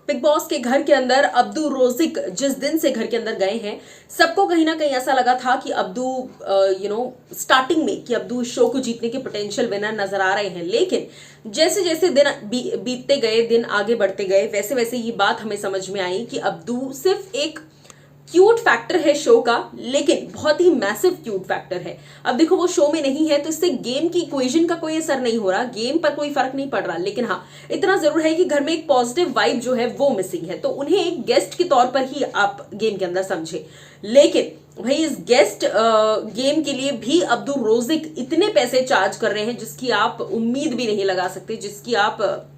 Big Boss के घर के अंदर अब्दू रोजिक जिस दिन से घर के अंदर गए हैं, सबको कहीं ना कहीं ऐसा लगा था कि अब्दू स्टार्टिंग में कि अब्दू इस शो को जीतने के पोटेंशियल विनर नजर आ रहे हैं। लेकिन जैसे जैसे दिन बीतते गए, दिन आगे बढ़ते गए, वैसे वैसे ये बात हमें समझ में आई कि अब्दू सिर्फ एक क्यूट फैक्टर है शो का, लेकिन बहुत ही मैसिव क्यूट फैक्टर है। अब देखो, वो शो में नहीं है तो इससे गेम की इक्वेशन का कोई असर नहीं हो रहा, गेम पर कोई फर्क नहीं पड़ रहा। लेकिन हाँ, इतना जरूर है कि घर में एक पॉजिटिव वाइब जो है वो मिसिंग है, तो उन्हें एक गेस्ट के तौर पर ही आप गेम के अंदर समझे। लेकिन भाई, इस गेस्ट गेम के लिए भी अब्दू रोजिक इतने पैसे चार्ज कर रहे हैं जिसकी आप उम्मीद भी नहीं लगा सकते, जिसकी आप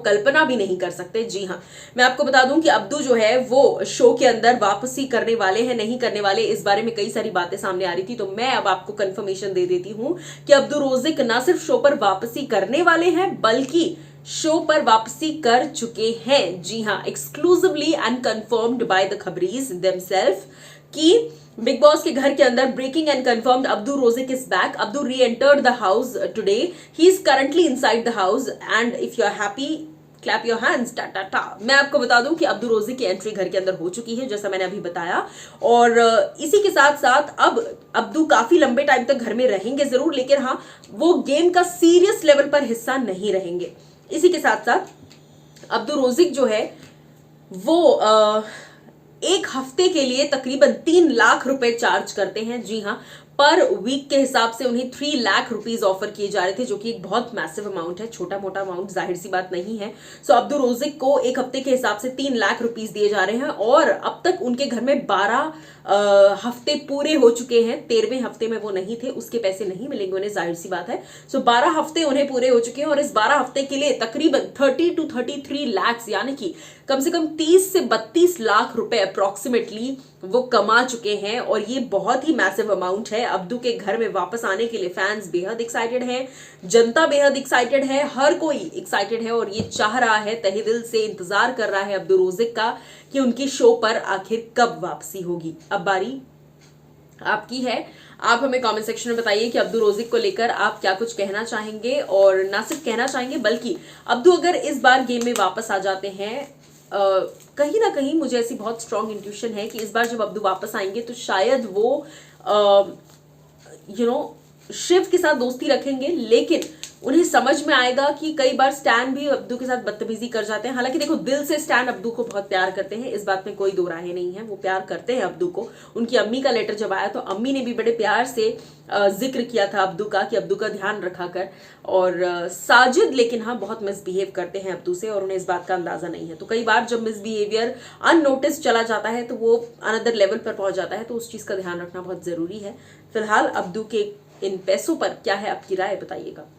कल्पना भी नहीं कर सकते। जी हाँ, मैं आपको बता दूं कि अब्दू जो है वो शो के अंदर वापसी करने वाले हैं, नहीं करने वाले, इस बारे में कई सारी बातें सामने आ रही थी। तो मैं अब आपको कंफर्मेशन दे देती हूं कि अब्दू रोजिक ना सिर्फ शो पर वापसी करने वाले हैं, बल्कि शो पर वापसी कर चुके हैं। जी हाँ, exclusively and confirmed by the खबरीज देमसेल्फ कि बिग बॉस के घर के अंदर breaking and confirmed, Abdu Rozik is back. Abdu re-entered the house today. He is currently inside the house and if you are happy clap your hands, टा टा टा। मैं आपको बता दूं कि अब्दू रोजिक की एंट्री घर के अंदर हो चुकी है, जैसा मैंने अभी बताया। और इसी के साथ साथ अब अब्दू काफी लंबे टाइम तक घर में रहेंगे जरूर, लेकिन हाँ, वो गेम का सीरियस लेवल पर हिस्सा नहीं रहेंगे। इसी के साथ साथ अब्दू रोजिक जो है वो एक हफ्ते के लिए तकरीबन 3 लाख रुपए चार्ज करते हैं। जी हाँ, पर वीक के हिसाब से उन्हें 3 लाख रुपीज ऑफर किए जा रहे थे, जो कि एक बहुत मैसिव अमाउंट है, छोटा मोटा अमाउंट जाहिर सी बात नहीं है। सो अब्दू रोजिक को एक हफ्ते के हिसाब से 3 लाख रुपीज दिए जा रहे हैं, और अब तक उनके घर में 12 हफ्ते पूरे हो चुके हैं। 13वें हफ्ते में वो नहीं थे, उसके पैसे नहीं मिलेंगे उन्हें, जाहिर सी बात है। सो 12 हफ्ते उन्हें पूरे हो चुके हैं, और इस 12 हफ्ते के लिए तकरीबन 30 to 33 लाख, यानी कि कम से कम 30 से 32 लाख रुपए अप्रोक्सीमेटली वो कमा चुके हैं। और ये बहुत ही मैसिव अमाउंट है। अब्दू के घर में वापस आने के लिए फैंस बेहद एक्साइटेड हैं, जनता बेहद एक्साइटेड है, हर कोई एक्साइटेड है, और ये चाह रहा है, तहे दिल से इंतजार कर रहा है अब्दू रोजिक का कि उनकी शो पर आखिर कब वापसी होगी। अब बारी आपकी है, आप हमें कमेंट सेक्शन में बताइए कि अब्दू रोजिक को लेकर आप क्या कुछ कहना चाहेंगे, और ना सिर्फ कहना चाहेंगे बल्कि अब्दू अगर इस बार गेम में वापस आ जाते हैं, कहीं ना कहीं मुझे ऐसी बहुत स्ट्रॉन्ग इंट्यूशन है कि इस बार जब अब्दू वापस आएंगे तो शायद वो शिव के साथ दोस्ती रखेंगे, लेकिन उन्हें समझ में आएगा कि कई बार स्टैन भी अब्दू के साथ बदतमीजी कर जाते हैं। हालांकि देखो, दिल से स्टैन अब्दू को बहुत प्यार करते हैं, इस बात में कोई दो राय नहीं है, वो प्यार करते हैं अब्दू को। उनकी अम्मी का लेटर जब आया तो अम्मी ने भी बड़े प्यार से जिक्र किया था अब्दू का, कि अब्दू का ध्यान रखा कर। और साजिद लेकिन हाँ, बहुत मिसबिहेव करते हैं अब्दू से, और उन्हें इस बात का अंदाजा नहीं है। तो कई बार जब मिसबिहेवियर अननोटिस चला जाता है तो वो अनदर लेवल पर पहुंच जाता है, तो उस चीज का ध्यान रखना बहुत जरूरी है। फिलहाल अब्दू के इन पैसों पर क्या है आपकी राय, बताइएगा।